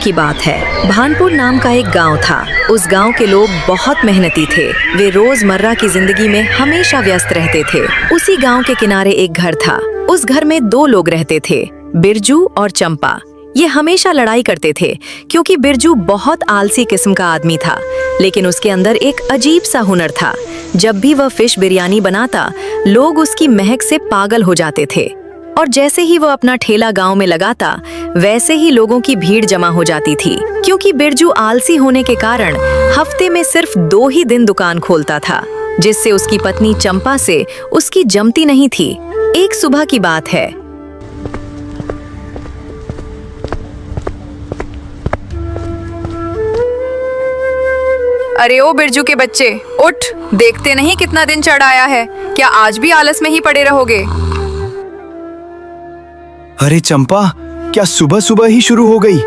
की बात है। भानपुर नाम का एक गांव था। उस गांव के लोग बहुत मेहनती थे। वे रोजमर्रा की जिंदगी में हमेशा व्यस्त रहते थे। उसी गांव के किनारे एक घर था। उस घर में 2 लोग रहते थे, बिरजू और चंपा। ये हमेशा लड़ाई करते थे क्योंकि बिरजू बहुत आलसी किस्म का आदमी था, लेकिन उसके अंदर एक अजीब सा हुनर था। जब भी वह फिश बिरयानी बनाता, लोग उसकी महक से पागल हो जाते थे। और जैसे ही वह अपना ठेला गांव में लगाता, वैसे ही लोगों की भीड़ जमा हो जाती थी। क्योंकि बिरजू आलसी होने के कारण हफ्ते में सिर्फ 2 ही दिन दुकान खोलता था, जिससे उसकी पत्नी चंपा से उसकी जमती नहीं थी। एक सुबह की बात है। अरे ओ बिरजू के बच्चे, उठ! देखते नहीं कितना दिन चढ़ आया है। क्या आज भी आलस में ही पड़े रहोगे? अरे चंपा, क्या सुबह सुबह ही शुरू हो गई?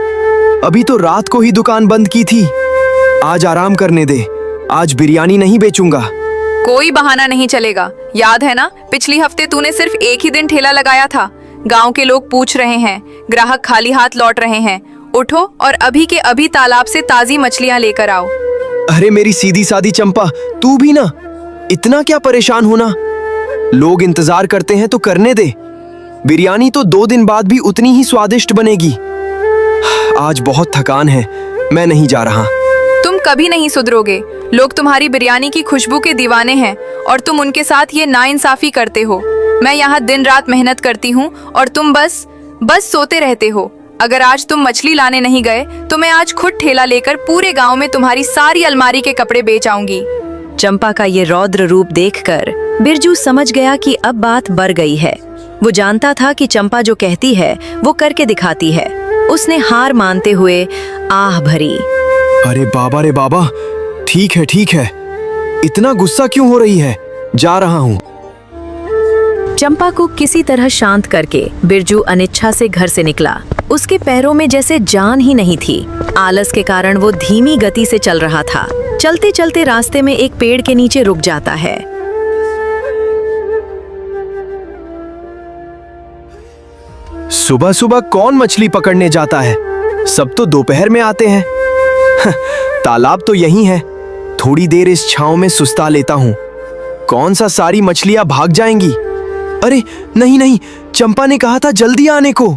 अभी तो रात को ही दुकान बंद की थी। आज आराम करने दे। आज बिरयानी नहीं बेचूंगा। कोई बहाना नहीं चलेगा। याद है ना, पिछली हफ्ते तूने सिर्फ एक ही दिन ठेला लगाया था। गांव के लोग पूछ रहे हैं, ग्राहक खाली हाथ लौट रहे हैं। उठो और अभी के अभी तालाब से ताजी मछलियां लेकर आओ। अरे मेरी सीधी सादी चंपा, तू भी ना, इतना क्या परेशान होना? लोग इंतजार करते हैं तो करने दे। बिरयानी तो 2 दिन बाद भी उतनी ही स्वादिष्ट बनेगी। आज बहुत थकान है, मैं नहीं जा रहा। तुम कभी नहीं सुधरोगे। लोग तुम्हारी बिरयानी की खुशबू के दीवाने हैं और तुम उनके साथ ये नाइंसाफी करते हो। मैं यहाँ दिन रात मेहनत करती हूँ और तुम बस सोते रहते हो। अगर आज तुम मछली लाने नहीं गए तो मैं आज खुद ठेला लेकर पूरे गांव में तुम्हारी सारी अलमारी के कपड़े बेच आऊंगी। चंपा का ये रौद्र रूप देखकर बिरजू समझ गया कि अब बात बढ़ गई है। वो जानता था कि चंपा जो कहती है वो करके दिखाती है। उसने हार मानते हुए आह भरी। अरे बाबा रे बाबा, ठीक है ठीक है, इतना गुस्सा क्यों हो रही है? जा रहा हूँ। चंपा को किसी तरह शांत करके बिरजू अनिच्छा से घर से निकला। उसके पैरों में जैसे जान ही नहीं थी। आलस के कारण वो धीमी गति से चल रहा था। चलते चलते रास्ते में एक पेड़ के नीचे रुक जाता है। सुबह सुबह कौन मछली पकड़ने जाता है? सब तो दोपहर में आते हैं। तालाब तो यहीं है। थोड़ी देर इस छांव में सुस्ता लेता हूँ। कौन सा सारी मछलियां भाग जाएंगी? अरे नहीं नहीं, चंपा ने कहा था जल्दी आने को।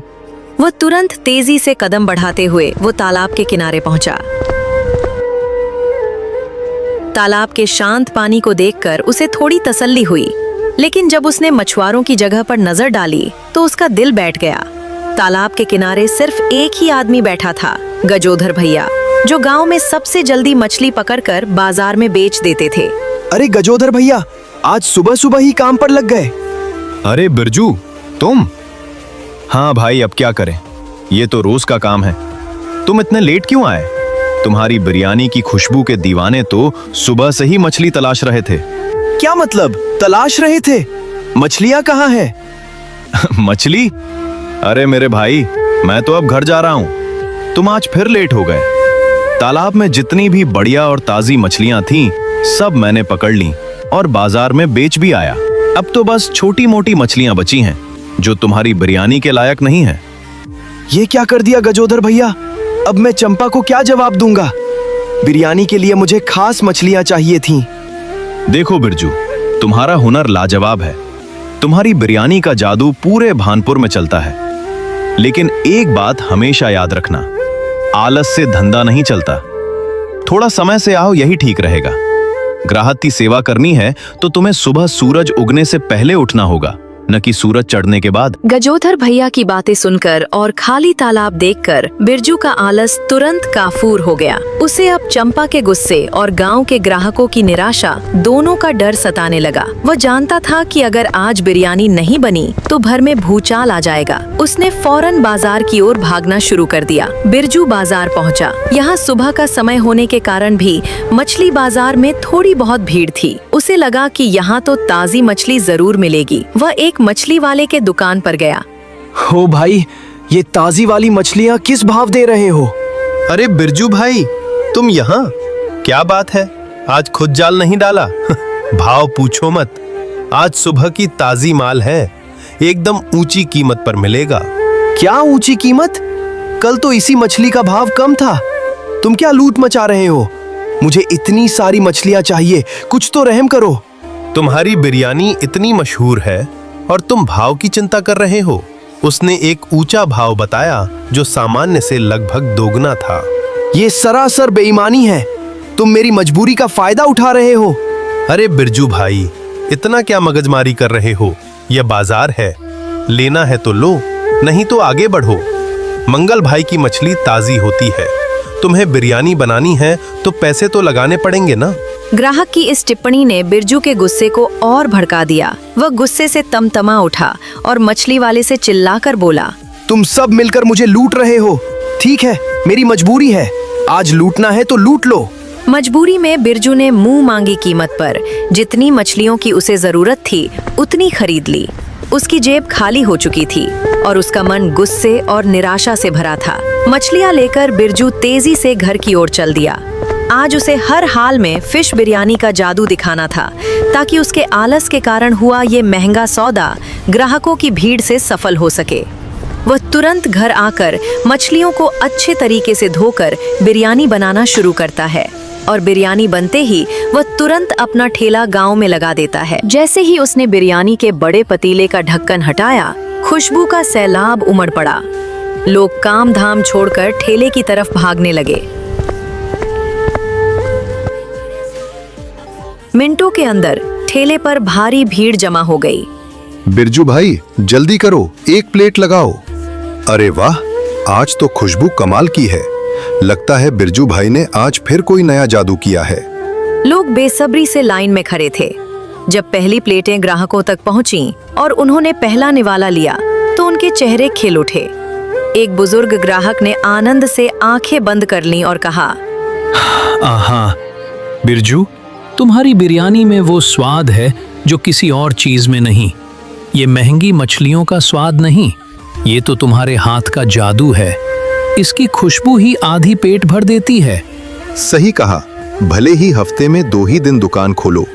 वह तुरंत तेजी से कदम बढ़ाते हुए वो तालाब के किनारे पहुंचा। तालाब के शांत पानी को देखकर उसे थोड़ी तसल्ली हुई, लेकिन जब उसने मछुआरों की जगह पर नजर डाली तो उसका दिल बैठ गया। तालाब के किनारे सिर्फ एक ही आदमी बैठा था, गजोधर भैया, जो गांव में सबसे जल्दी मछली पकड़कर बाजार में बेच देते थे। अरे गजोधर भैया, आज सुबह सुबह ही काम पर लग गए। अरे बिरजू, तुम? हाँ भाई, अब क्या करें, ये तो रोज का काम है। तुम इतने लेट क्यों आए? तुम्हारी बिरयानी की खुशबू के दीवाने तो सुबह से ही मछली तलाश रहे थे। क्या मतलब तलाश रहे थे? मछलियां कहाँ हैं? मछली? अरे मेरे भाई, मैं तो अब घर जा रहा हूँ। तुम आज फिर लेट हो गए। तालाब में जितनी भी बढ़िया और ताजी मछलियां थीं, सब मैंने पकड़ ली और बाजार में बेच भी आया। अब तो बस छोटी मोटी मछलियां बची हैं जो तुम्हारी बिरयानी के लायक नहीं है। ये क्या कर दिया गजोधर भैया? अब मैं चंपा को क्या जवाब दूंगा? बिरयानी के लिए मुझे खास मछलियां चाहिए थीं। देखो बिरजू, तुम्हारा हुनर लाजवाब है। तुम्हारी बिरयानी का जादू पूरे भानपुर में चलता है। लेकिन एक बात हमेशा याद रखना, आलस से धंधा नहीं चलता। थोड़ा समय से आओ, यही ठीक रहेगा। ग्राहक की सेवा करनी है तो तुम्हें सुबह सूरज उगने से पहले उठना होगा, न कि सूरज चढ़ने के बाद। गजोधर भैया की बातें सुनकर और खाली तालाब देखकर बिरजू का आलस तुरंत काफूर हो गया। उसे अब चंपा के गुस्से और गांव के ग्राहकों की निराशा दोनों का डर सताने लगा। वह जानता था कि अगर आज बिरयानी नहीं बनी तो भर में भूचाल आ जाएगा। उसने फौरन बाजार की ओर भागना शुरू कर दिया। बिरजू बाजार पहुंचा। यहाँ सुबह का समय होने के कारण भी मछली बाजार में थोड़ी बहुत भीड़ थी। उसे लगा कि यहाँ तो ताजी मछली जरूर मिलेगी। वह एक मछली वाले के दुकान पर गया। हो भाई, ये ताजी वाली मछलियां किस भाव दे रहे हो? अरे बिरजू भाई, तुम यहाँ? क्या बात है, आज खुद जाल नहीं डाला? भाव पूछो मत, आज सुबह की ताजी माल है, एकदम ऊंची कीमत पर मिलेगा। क्या ऊंची कीमत? कल तो इसी मछली का भाव कम था। तुम क्या लूट मचा रहे हो? मुझे इतनी सारी मछलियां चाहिए, कुछ तो रहम करो। तुम्हारी बिरयानी इतनी मशहूर है और तुम भाव की चिंता कर रहे हो। उसने एक ऊंचा भाव बताया जो सामान्य से लगभग दोगुना था। ये सरासर बेईमानी है। तुम मेरी मजबूरी का फायदा उठा रहे हो। अरे बिरजू भाई, इतना क्या मगजमारी कर रहे हो? यह बाजार है, लेना है तो लो, नहीं तो आगे बढ़ो। मंगल भाई की मछली ताजी होती है। तुम्हें बिरयानी बनानी है तो पैसे तो लगाने पड़ेंगे ना। ग्राहक की इस टिप्पणी ने बिरजू के गुस्से को और भड़का दिया। वह गुस्से से तमतमा उठा और मछली वाले से चिल्लाकर बोला, तुम सब मिलकर मुझे लूट रहे हो। ठीक है, मेरी मजबूरी है, आज लूटना है तो लूट लो। मजबूरी में बिरजू ने मुंह मांगी कीमत पर जितनी मछलियों की उसे जरूरत थी उतनी खरीद ली। उसकी जेब खाली हो चुकी थी और उसका मन गुस्से और निराशा से भरा था। मछलियां लेकर बिरजू तेजी से घर की ओर चल दिया। आज उसे हर हाल में फिश बिरयानी का जादू दिखाना था, ताकि उसके आलस के कारण हुआ ये महंगा सौदा ग्राहकों की भीड़ से सफल हो सके। वह तुरंत घर आकर मछलियों को अच्छे तरीके से धोकर बिरयानी बनाना शुरू करता है और बिरयानी बनते ही वह तुरंत अपना ठेला गांव में लगा देता है। जैसे ही उसने बिरयानी के बड़े पतीले का ढक्कन हटाया, खुशबू का सैलाब उमड़ पड़ा। लोग काम धाम छोड़कर ठेले की तरफ भागने लगे। मिनटों के अंदर ठेले पर भारी भीड़ जमा हो गई। बिरजू भाई, जल्दी करो, एक प्लेट लगाओ। अरे वाह, आज तो खुशबू कमाल की है। लगता है बिरजू भाई ने आज फिर कोई नया जादू किया है। लोग बेसब्री से लाइन में खड़े थे। जब पहली प्लेटें ग्राहकों तक पहुंची और उन्होंने पहला निवाला लिया तो उनके चेहरे खिल उठे। एक बुजुर्ग ग्राहक ने आनंद से आंखें बंद कर लीं और कहा, आहा, बिरजू, तुम्हारी बिरयानी में वो स्वाद है जो किसी और चीज में नहीं। ये महंगी मछलियों का स्वाद नहीं, ये तो तुम्हारे हाथ का जादू है। इसकी खुशबू ही आधी पेट भर देती है। सही कहा। भले ही हफ्ते में 2 ही दिन दुकान खोलो,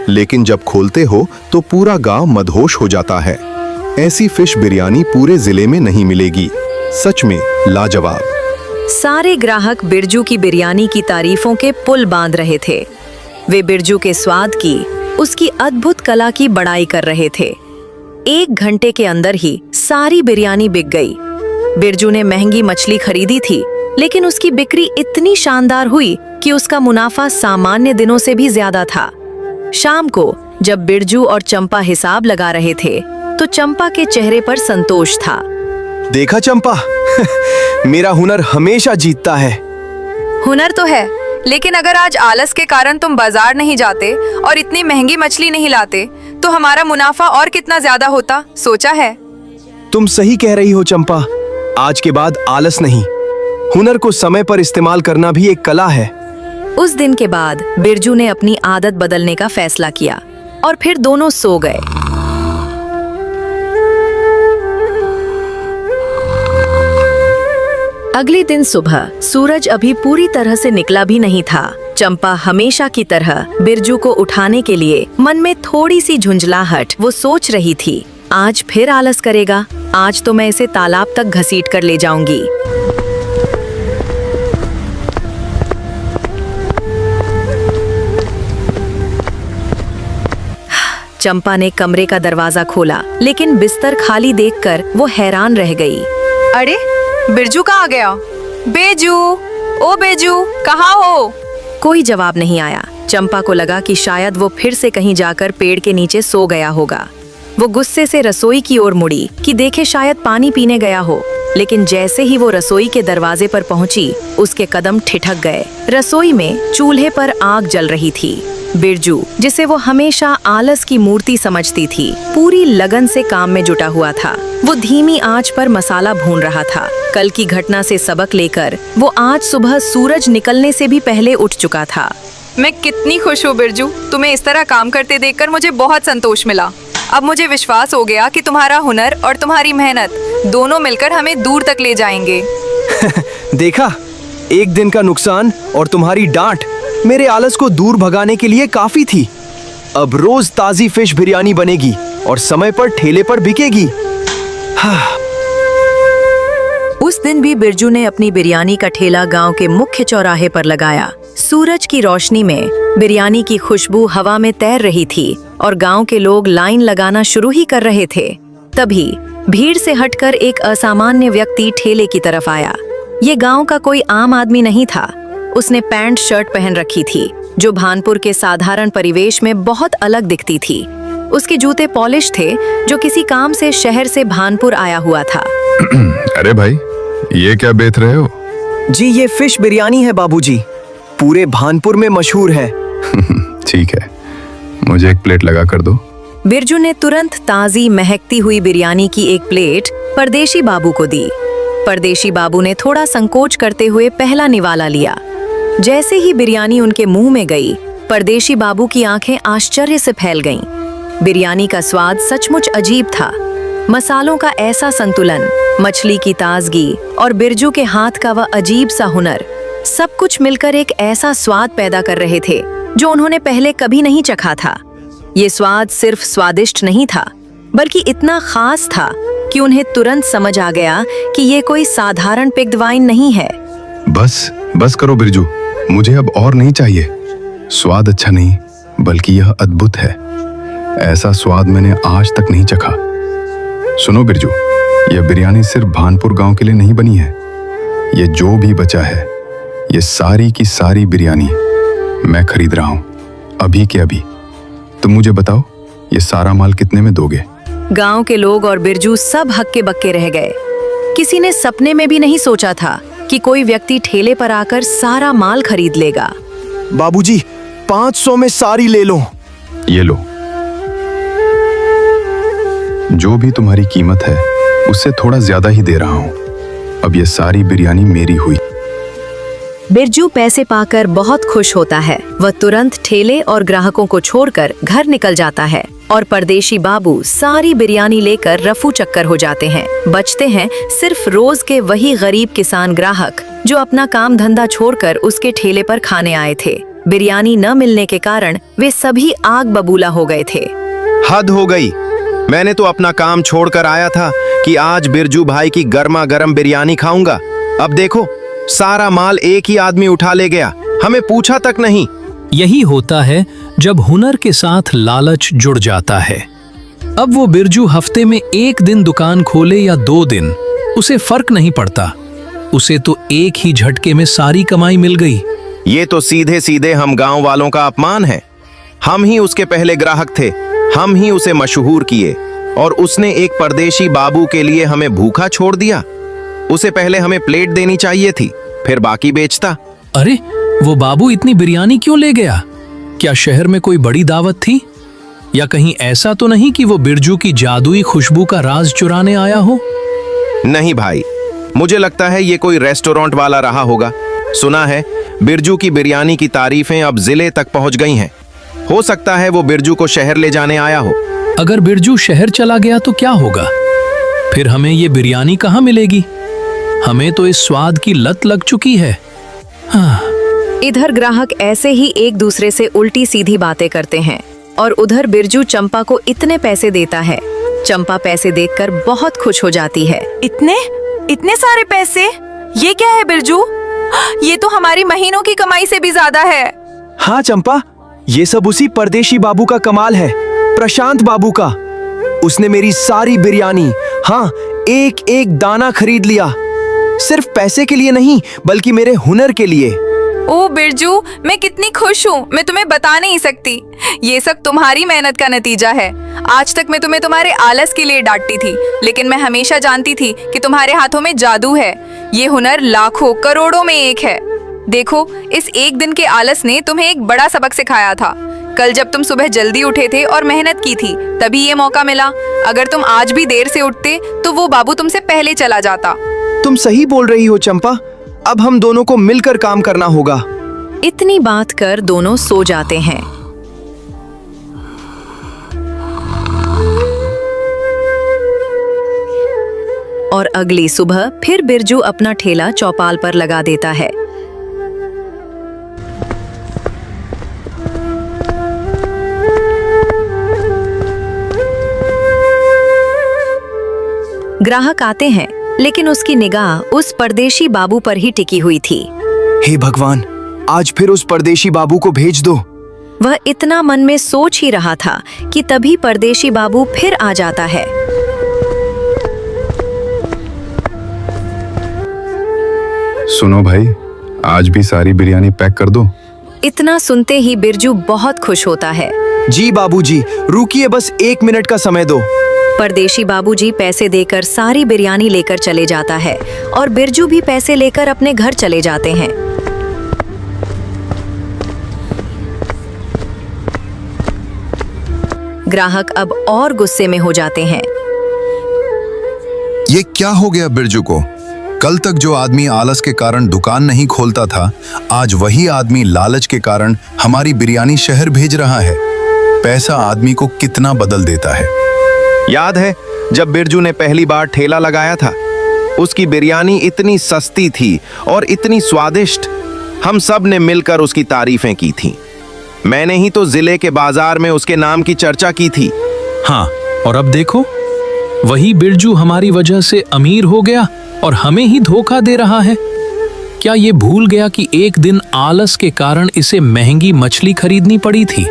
लेकिन जब खोलते हो तो पूरा गांव मदहोश हो जाता है। ऐसी फिश बिरयानी पूरे जिले में नहीं मिलेगी। सच में लाजवाब। सारे ग्राहक बिरजू की बिरयानी की तारीफों के पुल बांध रहे थे। वे बिरजू के स्वाद की, उसकी अद्भुत कला की बड़ाई कर रहे थे। 1 घंटे के अंदर ही सारी बिरयानी बिक गई। बिरजू ने महंगी मछली खरीदी थी, लेकिन उसकी बिक्री इतनी शानदार हुई कि उसका मुनाफा सामान्य दिनों से भी ज्यादा था। शाम को जब बिरजू और चंपा हिसाब लगा रहे थे तो चंपा के चेहरे पर संतोष था। देखा चंपा, मेरा हुनर हमेशा जीतता है। हुनर तो है, लेकिन अगर आज आलस के कारण तुम बाजार नहीं जाते और इतनी महंगी मछली नहीं लाते तो हमारा मुनाफा और कितना ज्यादा होता, सोचा है? तुम सही कह रही हो चंपा। आज के बाद आलस नहीं, हुनर को समय पर इस्तेमाल करना भी एक कला है। उस दिन के बाद बिरजू ने अपनी आदत बदलने का फैसला किया और फिर दोनों सो गए। अगले दिन सुबह सूरज अभी पूरी तरह से निकला भी नहीं था। चंपा हमेशा की तरह बिरजू को उठाने के लिए मन में थोड़ी सी झुंझलाहट वो सोच रही थी, आज फिर आलस करेगा, आज तो मैं इसे तालाब तक घसीट कर ले जाऊंगी। चंपा ने कमरे का दरवाजा खोला, लेकिन बिस्तर खाली देखकर वो हैरान रह गई। अरे बिरजू कहाँ गया? बेजू, ओ बेजू, कहाँ हो? कोई जवाब नहीं आया। चंपा को लगा कि शायद वो फिर से कहीं जाकर पेड़ के नीचे सो गया होगा। वो गुस्से से रसोई की ओर मुड़ी कि देखे शायद पानी पीने गया हो, लेकिन जैसे ही वो रसोई के दरवाजे पर पहुंची, उसके कदम ठिठक गए। रसोई में चूल्हे पर आग जल रही थी। बिरजू, जिसे वो हमेशा आलस की मूर्ति समझती थी, पूरी लगन से काम में जुटा हुआ था। वो धीमी आंच पर मसाला भून रहा था। कल की घटना से सबक लेकर वो आज सुबह सूरज निकलने से भी पहले उठ चुका था। मैं कितनी खुश हूँ बिरजू, तुम्हें इस तरह काम करते देखकर मुझे बहुत संतोष मिला। अब मुझे विश्वास हो गया कि तुम्हारा हुनर और तुम्हारी मेहनत दोनों मिलकर हमें दूर तक ले जाएंगे। देखा, एक दिन का नुकसान और तुम्हारी डांट मेरे आलस को दूर भगाने के लिए काफी थी। अब रोज ताजी फिश बिरयानी बनेगी और समय पर ठेले पर बिकेगी। उस दिन भी बिरजू ने अपनी बिरयानी का ठेला गांव के मुख्य चौराहे पर लगाया। सूरज की रोशनी में बिरयानी की खुशबू हवा में तैर रही थी और गांव के लोग लाइन लगाना शुरू ही कर रहे थे। तभी भीड़ से हटकर एक असामान्य व्यक्ति ठेले की तरफ आया। ये गांव का कोई आम आदमी नहीं था। उसने पैंट शर्ट पहन रखी थी जो भानपुर के साधारण परिवेश में बहुत अलग दिखती थी। उसके जूते पॉलिश थे जो किसी काम से शहर से भानपुर आया हुआ था। अरे भाई, ये क्या बेच रहे हो? जी ये फिश बिरयानी है बाबूजी, पूरे भानपुर में मशहूर है। ठीक है, मुझे एक प्लेट लगा कर दो। बिरजू ने तुरंत ताजी महकती हुई बिरयानी की एक प्लेट परदेशी बाबू को दी। परदेशी बाबू ने थोड़ा संकोच करते हुए पहला निवाला लिया। जैसे ही बिरयानी उनके मुंह में गई, परदेशी बाबू की आंखें आश्चर्य से फैल गईं। बिरयानी का स्वाद सचमुच अजीब था। मसालों का ऐसा संतुलन, मछली की ताजगी और बिरजू के हाथ का वह अजीब सा हुनर, सब कुछ मिलकर एक ऐसा स्वाद पैदा कर रहे थे जो उन्होंने पहले कभी नहीं चखा था। ये स्वाद सिर्फ स्वादिष्ट नहीं था, बल्कि इतना खास था कि उन्हें तुरंत समझ आ गया कि ये कोई साधारण पिग्ड वाइन नहीं है। बस करो बिरजू, मुझे अब और नहीं चाहिए। स्वाद अच्छा नहीं, बल्कि यह अद्भुत है। ऐसा स्वाद मैंने आज तक नहीं चखा। सुनो बिरजू, यह बिरयानी सिर्फ भानपुर गांव के लिए नहीं बनी है। ये जो भी बचा है, ये सारी की सारी बिरयानी मैं खरीद रहा हूं, अभी के अभी। तुम मुझे बताओ, ये सारा माल कितने में दोगे? गांव के लोग और बिरजू सब हक्के बक्के रह गए। किसी ने सपने में भी नहीं सोचा था कि कोई व्यक्ति ठेले पर आकर सारा माल खरीद लेगा। बाबूजी 500 में सारी ले लो। ये लो, जो भी तुम्हारी कीमत है उससे थोड़ा ज्यादा ही दे रहा हूं। अब ये सारी बिरयानी मेरी हुई। बिरजू पैसे पाकर बहुत खुश होता है। वह तुरंत ठेले और ग्राहकों को छोड़कर घर निकल जाता है और परदेशी बाबू सारी बिरयानी लेकर रफू चक्कर हो जाते हैं। बचते हैं सिर्फ रोज के वही गरीब किसान ग्राहक जो अपना काम धंधा छोड़कर उसके ठेले पर खाने आए थे। बिरयानी न मिलने के कारण वे सभी आग बबूला हो गए थे। हद हो गई। मैंने तो अपना काम छोड़कर आया था कि आज बिरजू भाई की गर्मा गर्म बिरयानी खाऊंगा। अब देखो, सारा माल एक ही आदमी उठा ले गया, हमें पूछा तक नहीं। यही होता है जब हुनर के साथ लालच जुड़ जाता है। अब वो बिरजू हफ्ते में एक दिन दुकान खोले या 2 दिन, उसे फर्क नहीं पड़ता। उसे तो एक ही झटके में सारी कमाई मिल गई। ये तो सीधे सीधे हम गांव वालों का अपमान है। हम ही उसके पहले ग्राहक थे, हम ही उसे मशहूर किए और उसने एक परदेशी बाबू के लिए हमें भूखा छोड़ दिया। उसे पहले हमें प्लेट देनी चाहिए थी, फिर बाकी बेचता। अरे वो बाबू इतनी बिरयानी क्यों ले गया? क्या शहर में कोई बड़ी दावत थी? या कहीं ऐसा तो नहीं कि वो बिरजू की जादुई खुशबू का राज चुराने आया हो? नहीं भाई, मुझे लगता है ये कोई रेस्टोरेंट वाला रहा होगा। सुना है बिरजू की बिरयानी की तारीफें अब जिले तक पहुंच गई हैं। हो सकता है वो बिरजू को शहर ले जाने आया हो। अगर बिरजू शहर चला गया तो क्या होगा? फिर हमें ये बिरयानी कहाँ मिलेगी? हमें तो इस स्वाद की लत लग चुकी है। इधर ग्राहक ऐसे ही एक दूसरे से उल्टी सीधी बातें करते हैं और उधर बिरजू चंपा को इतने पैसे देता है। चंपा पैसे देखकर बहुत खुश हो जाती है। इतने सारे पैसे? ये क्या है बिरजू? ये तो हमारी महीनों की कमाई से भी ज्यादा है। हाँ चंपा, ये सब उसी परदेशी बाबू का कमाल है, प्रशांत बाबू का। उसने मेरी सारी बिरयानी, हाँ, एक एक दाना खरीद लिया। सिर्फ पैसे के लिए नहीं, बल्कि मेरे हुनर के लिए। ओ बिरजू, मैं कितनी खुश हूँ, मैं तुम्हें बता नहीं सकती। ये सब तुम्हारी मेहनत का नतीजा है। आज तक मैं तुम्हें तुम्हारे आलस के लिए डांटती थी, लेकिन मैं हमेशा जानती थी कि तुम्हारे हाथों में जादू है। ये हुनर लाखों करोड़ों में एक है। देखो, इस एक दिन के आलस ने तुम्हें एक बड़ा सबक सिखाया था। कल जब तुम सुबह जल्दी उठे थे और मेहनत की थी, तभी ये मौका मिला। अगर तुम आज भी देर से उठते तो वो बाबू तुमसे पहले चला जाता। तुम सही बोल रही हो चंपा। अब हम दोनों को मिलकर काम करना होगा। इतनी बात कर दोनों सो जाते हैं। और अगली सुबह फिर बिरजू अपना ठेला चौपाल पर लगा देता है। ग्राहक आते हैं लेकिन उसकी निगाह उस परदेशी बाबू पर ही टिकी हुई थी। हे भगवान, आज फिर उस परदेशी बाबू को भेज दो। वह इतना मन में सोच ही रहा था कि तभी परदेशी बाबू फिर आ जाता है। सुनो भाई, आज भी सारी बिरयानी पैक कर दो। इतना सुनते ही बिरजू बहुत खुश होता है। जी बाबूजी, रुकिए, बस 1 मिनट का समय दो। परदेशी बाबूजी पैसे देकर सारी बिरयानी लेकर चले जाता है और बिरजू भी पैसे लेकर अपने घर चले जाते हैं। ग्राहक अब और गुस्से में हो जाते हैं। ये क्या हो गया बिरजू को? कल तक जो आदमी आलस के कारण दुकान नहीं खोलता था, आज वही आदमी लालच के कारण हमारी बिरयानी शहर भेज रहा है। पैसा आदमी को कितना बदल देता है। याद है जब बिरजू ने पहली बार ठेला लगाया था? उसकी बिरयानी इतनी सस्ती थी और इतनी स्वादिष्ट, हम सब ने मिलकर उसकी तारीफें की थीं। मैंने ही तो जिले के बाजार में उसके नाम की चर्चा की थी। हाँ, और अब देखो, वही बिरजू हमारी वजह से अमीर हो गया और हमें ही धोखा दे रहा है। क्या ये भूल गया कि एक दिन आलस के कारण इसे महंगी मछली खरीदनी पड़ी थी?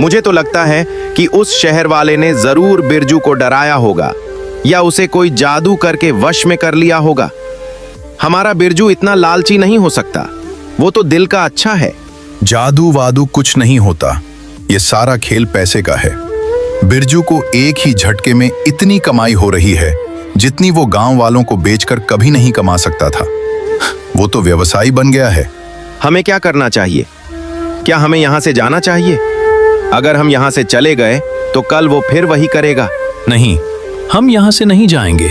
मुझे तो लगता है कि उस शहर वाले ने जरूर बिरजू को डराया होगा या उसे कोई जादू करके वश में कर लिया होगा। हमारा बिरजू इतना लालची नहीं हो सकता, वो तो दिल का अच्छा है। जादू वादू कुछ नहीं होता, ये सारा खेल पैसे का है। बिरजू को एक ही झटके में इतनी कमाई हो रही है जितनी वो गांव वालों को बेचकर कभी नहीं कमा सकता था। वो तो व्यवसायी बन गया है। हमें क्या करना चाहिए? क्या हमें यहाँ से जाना चाहिए? अगर हम यहाँ से चले गए तो कल वो फिर वही करेगा। नहीं, हम यहाँ से नहीं जाएंगे।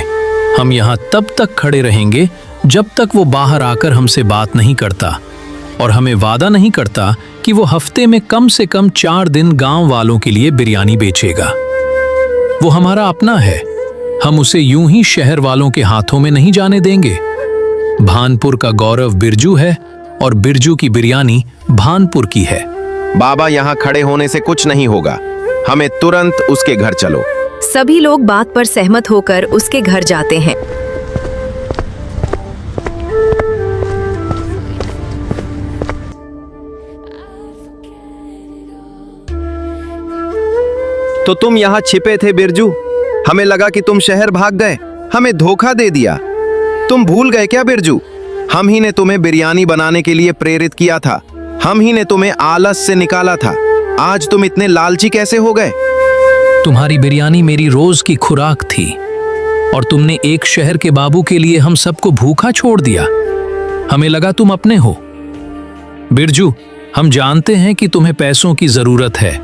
हम यहाँ तब तक खड़े रहेंगे जब तक वो बाहर आकर हमसे बात नहीं करता और हमें वादा नहीं करता कि वो हफ्ते में कम से कम 4 दिन गांव वालों के लिए बिरयानी बेचेगा। वो हमारा अपना है, हम उसे यूं ही शहर वालों के हाथों में नहीं जाने देंगे। भानपुर का गौरव बिरजू है और बिरजू की बिरयानी भानपुर की है। बाबा, यहाँ खड़े होने से कुछ नहीं होगा, हमें तुरंत उसके घर चलो। सभी लोग बात पर सहमत होकर उसके घर जाते हैं। तो तुम यहाँ छिपे थे बिरजू? हमें लगा कि तुम शहर भाग गए, हमें धोखा दे दिया। तुम भूल गए क्या बिरजू? हम ही ने तुम्हें बिरयानी बनाने के लिए प्रेरित किया था, हम ही ने तुम्हें आलस से निकाला था। आज तुम इतने लालची कैसे हो गए? तुम्हारी बिरयानी मेरी रोज की खुराक थी और तुमने एक शहर के बाबू के लिए हम सबको भूखा छोड़ दिया। हमें लगा तुम अपने हो। बिरजू, हम जानते हैं कि तुम्हें पैसों की जरूरत है,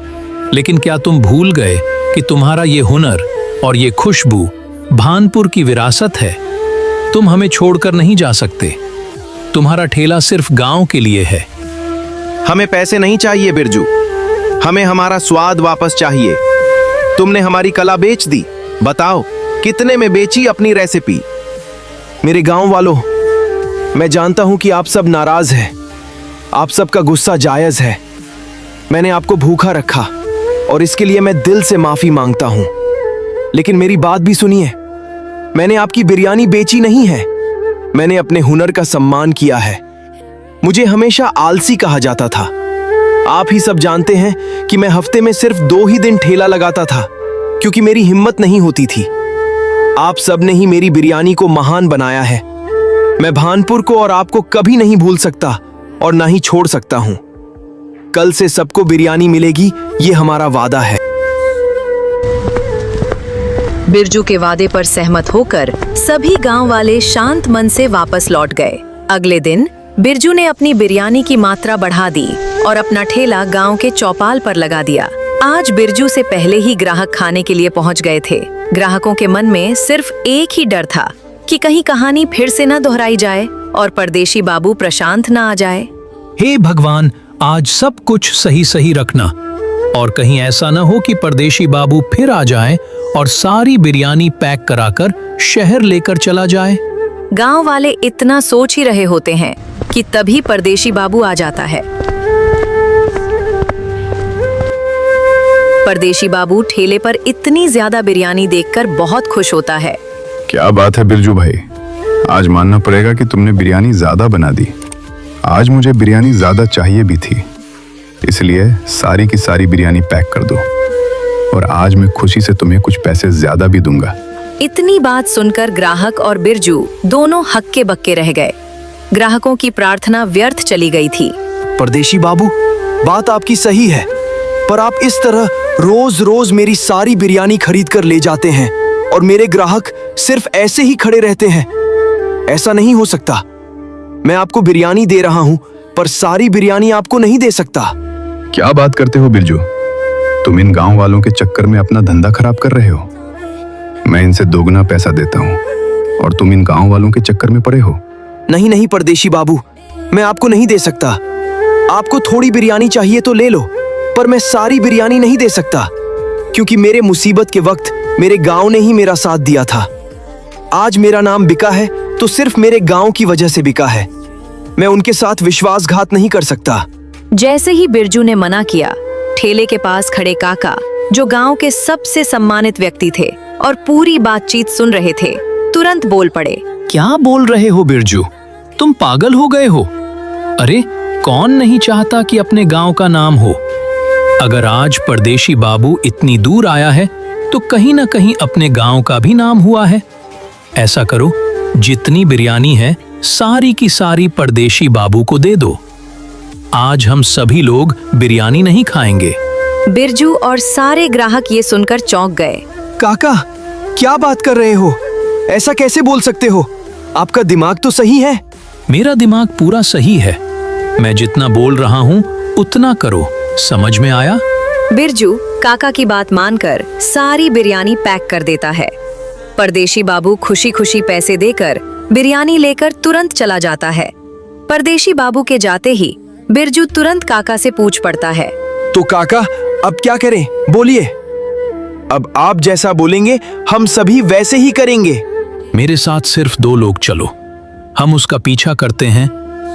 लेकिन क्या तुम भूल गए कि तुम्हारा ये हुनर और ये खुशबू भानपुर की विरासत है? तुम हमें छोड़कर नहीं जा सकते। तुम्हारा ठेला सिर्फ गांव के लिए है। हमें पैसे नहीं चाहिए बिरजू, हमें हमारा स्वाद वापस चाहिए। तुमने हमारी कला बेच दी। बताओ कितने में बेची अपनी रेसिपी? मेरे गांव वालों, मैं जानता हूं कि आप सब नाराज हैं, आप सबका गुस्सा जायज है। मैंने आपको भूखा रखा और इसके लिए मैं दिल से माफी मांगता हूं, लेकिन मेरी बात भी सुनिए। मैंने आपकी बिरयानी बेची नहीं है, मैंने अपने हुनर का सम्मान किया है। मुझे हमेशा आलसी कहा जाता था। आप ही सब जानते हैं कि मैं हफ्ते में सिर्फ 2 ही दिन ठेला लगाता था, क्योंकि मेरी हिम्मत नहीं होती थी। आप सब ने ही मेरी बिरयानी को महान बनाया है। मैं भानपुर को और आपको कभी नहीं भूल सकता और ना ही छोड़ सकता हूं। कल से सबको बिरयानी मिलेगी, ये हमारा वादा है। बिरजू के वादे पर सहमत होकर सभी गांव वाले शांत मन से वापस लौट गए। अगले दिन बिरजू ने अपनी बिरयानी की मात्रा बढ़ा दी और अपना ठेला गांव के चौपाल पर लगा दिया। आज बिरजू से पहले ही ग्राहक खाने के लिए पहुंच गए थे। ग्राहकों के मन में सिर्फ एक ही डर था कि कहीं कहानी फिर से न दोहराई जाए और परदेशी बाबू प्रशांत न आ जाए। हे भगवान, आज सब कुछ सही सही रखना और कहीं ऐसा न हो कि परदेशी बाबू फिर आ जाए और सारी बिरयानी पैक कराकर शहर लेकर चला जाए। गांव वाले इतना सोच ही रहे होते हैं कि तभी परदेशी बाबू आ जाता है। परदेशी बाबू ठेले पर इतनी ज्यादा बिरयानी देखकर बहुत खुश होता है। क्या बात है बिरजू भाई, आज मानना पड़ेगा कि तुमने बिरयानी ज्यादा बना दी। आज मुझे बिरयानी ज्यादा चाहिए भी थी, इसलिए सारी की सारी बिरयानी पैक कर दो और आज मैं खुशी से तुम्हें कुछ पैसे ज्यादा भी दूंगा। इतनी बात सुनकर ग्राहक और बिरजू दोनों हक्के बक्के रह गए। ग्राहकों की प्रार्थना व्यर्थ चली गई थी। परदेशी बाबू, बात आपकी सही है, पर आप इस तरह रोज रोज मेरी सारी बिरयानी खरीद कर ले जाते हैं और मेरे ग्राहक सिर्फ ऐसे ही खड़े रहते हैं। ऐसा नहीं हो सकता। मैं आपको बिरयानी दे रहा हूं, पर सारी बिरयानी आपको नहीं दे सकता। क्या बात करते हो बिरजू? तुम इन गांव वालों के चक्कर में अपना धंधा खराब कर रहे हो। मैं इनसे दोगुना पैसा देता हूँ और तुम इन गांव वालों के चक्कर में पड़े हो। नहीं नहीं परदेशी बाबू, मैं आपको नहीं दे सकता। आपको थोड़ी बिरयानी चाहिए तो ले लो, पर मैं सारी बिरयानी नहीं दे सकता, क्योंकि मेरे मुसीबत के वक्त मेरे गांव ने ही मेरा साथ दिया था। आज मेरा नाम बिका है तो सिर्फ मेरे गांव की वजह से बिका है। मैं उनके साथ विश्वासघात नहीं कर सकता। जैसे ही बिरजू ने मना किया, ठेले के पास खड़े काका, जो गांव के सबसे सम्मानित व्यक्ति थे और पूरी बातचीत सुन रहे थे, तुरंत बोल पड़े। क्या बोल रहे हो बिरजू? तुम पागल हो गए हो? अरे कौन नहीं चाहता कि अपने गांव का नाम हो? अगर आज परदेशी बाबू इतनी दूर आया है तो कहीं ना कहीं अपने गांव का भी नाम हुआ है। ऐसा करो, जितनी बिरयानी है सारी की सारी परदेशी बाबू को दे दो। आज हम सभी लोग बिरयानी नहीं खाएंगे। बिरजू और सारे ग्राहक ये सुनकर चौंक गए। काका, क्या बात कर रहे हो? ऐसा कैसे बोल सकते हो? आपका दिमाग तो सही है। मेरा दिमाग पूरा सही है। मैं जितना बोल रहा हूँ उतना करो। समझ में आया? बिरजू काका की बात मानकर सारी बिरयानी पैक कर देता है। परदेशी बाबू खुशी खुशी पैसे देकर बिरयानी लेकर तुरंत चला जाता है। परदेशी बाबू के जाते ही बिरजू तुरंत काका से पूछ पड़ता है। तो काका, अब क्या करें? बोलिए। अब आप जैसा बोलेंगे हम सभी वैसे ही करेंगे। मेरे साथ सिर्फ 2 लोग चलो। हम उसका पीछा करते हैं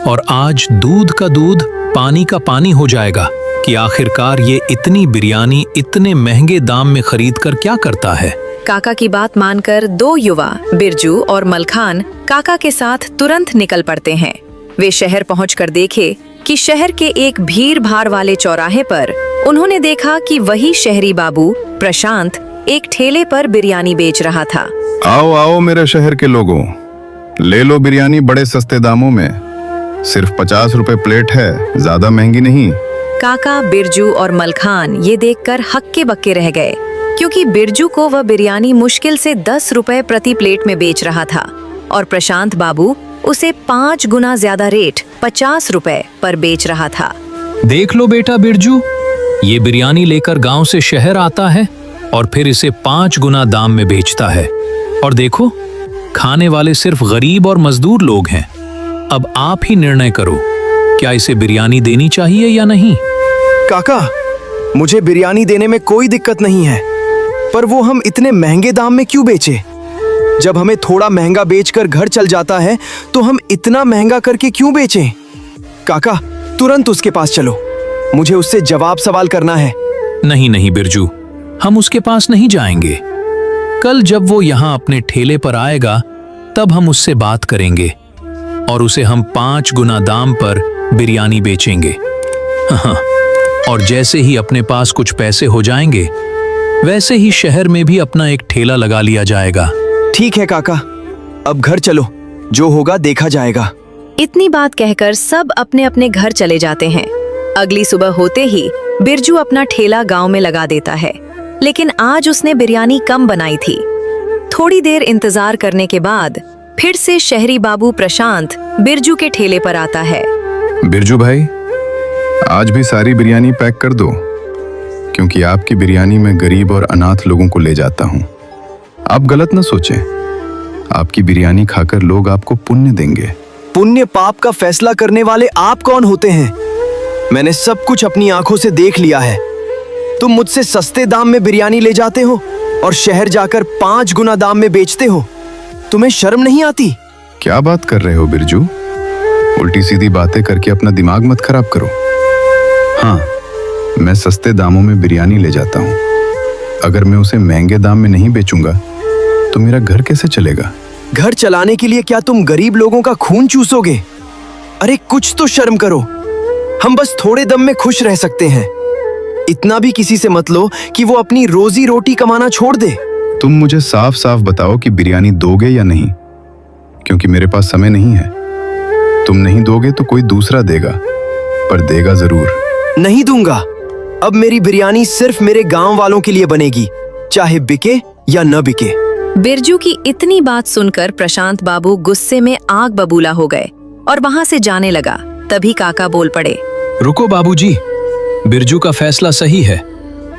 और आज दूध का दूध, पानी का पानी हो जाएगा कि आखिरकार ये इतनी बिरयानी इतने महंगे दाम में खरीद कर क्या करता है। काका की बात मानकर 2 युवा बिरजू और मलखान काका के साथ तुरंत निकल पड़ते हैं। वे शहर पहुंचकर देखे कि शहर के एक भीड़ भाड़ वाले चौराहे पर उन्होंने देखा कि वही शहरी बाबू प्रशांत एक ठेले पर बिरयानी बेच रहा था। आओ आओ मेरे शहर के लोगों, ले लो बिरयानी बड़े सस्ते दामों में। सिर्फ 50 रुपए प्लेट है, ज्यादा महंगी नहीं। काका, बिरजू और मलखान ये देखकर हक्के बक्के रह गए, क्योंकि बिरजू को वह बिरयानी मुश्किल से 10 रुपए प्रति प्लेट में बेच रहा था और प्रशांत बाबू उसे 5 गुना ज्यादा रेट 50 रुपए पर बेच रहा था। देख लो बेटा बिरजू, ये बिरयानी लेकर गांव से शहर आता है और फिर इसे 5 गुना दाम में बेचता है। और देखो, खाने वाले सिर्फ गरीब और मजदूर लोग हैं। अब आप ही निर्णय करो, क्या इसे बिरयानी देनी चाहिए या नहीं? काका, मुझे बिरयानी देने में कोई दिक्कत नहीं है, पर वो हम इतने महंगे दाम में क्यों बेचे? जब हमें थोड़ा महंगा बेचकर घर चल जाता है तो हम इतना महंगा करके क्यों बेचें? काका, तुरंत उसके पास चलो, मुझे उससे जवाब सवाल करना है। नहीं नहीं बिरजू, हम उसके पास नहीं जाएंगे। कल जब वो यहाँ अपने ठेले पर आएगा तब हम उससे बात करेंगे और उसे हम 5 गुना दाम पर बिरयानी बेचेंगे। हाँ, और जैसे ही अपने पास कुछ पैसे हो जाएंगे वैसे ही शहर में भी अपना एक ठेला लगा लिया जाएगा। ठीक है काका, अब घर चलो, जो होगा देखा जाएगा। इतनी बात कहकर सब अपने अपने घर चले जाते हैं। अगली सुबह होते ही बिरजू अपना ठेला गांव में लगा देता है, लेकिन आज उसने बिरयानी कम बनाई थी। थोड़ी देर इंतजार करने के बाद फिर से शहरी बाबू प्रशांत बिरजू के ठेले पर आता है। बिरजू भाई, आज भी सारी बिरयानी पैक कर दो, क्योंकि आपकी बिरयानी मैं गरीब और अनाथ लोगों को ले जाता हूँ। आप गलत न सोचें, आपकी बिरयानी खाकर लोग आपको पुण्य देंगे। पुण्य पाप का फैसला करने वाले आप कौन होते हैं? मैंने सब कुछ अपनी आंखों से देख लिया है। तुम मुझसे सस्ते दाम में बिरयानी ले जाते हो और शहर जाकर 5 गुना दाम में बेचते हो। तुम्हें शर्म नहीं आती? क्या बात कर रहे हो बिरजू? उल्टी सीधी बातें करके अपना दिमाग मत खराब करो। हाँ, मैं सस्ते दामों में बिरयानी ले जाता हूँ। अगर मैं उसे महंगे दाम में नहीं बेचूंगा तो मेरा घर कैसे चलेगा? घर चलाने के लिए क्या तुम गरीब लोगों का खून चूसोगे? अरे कुछ तो शर्म करो। हम बस थोड़े दम में खुश रह सकते हैं। इतना भी किसी से मत लो कि वो अपनी रोजी रोटी कमाना छोड़ दे। तुम मुझे साफ साफ बताओ कि बिरयानी दोगे या नहीं, क्योंकि मेरे पास समय नहीं है। तुम नहीं दोगे तो कोई दूसरा देगा, पर देगा जरूर। नहीं दूंगा। अब मेरी बिरयानी सिर्फ मेरे गांव वालों के लिए बनेगी, चाहे बिके या न बिके। बिरजू की इतनी बात सुनकर प्रशांत बाबू गुस्से में आग बबूला हो गए और वहां से जाने लगा। तभी काका बोल पड़े। रुको बाबूजी, बिरजू का फैसला सही है,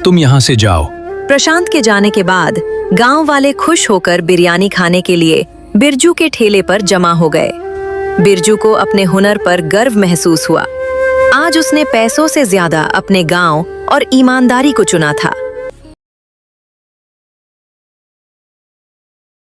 तुम यहाँ से जाओ। प्रशांत के जाने के बाद गांव वाले खुश होकर बिरयानी खाने के लिए बिरजू के ठेले पर जमा हो गए। बिरजू को अपने हुनर पर गर्व महसूस हुआ। आज उसने पैसों से ज्यादा अपने गांव और ईमानदारी को चुना था।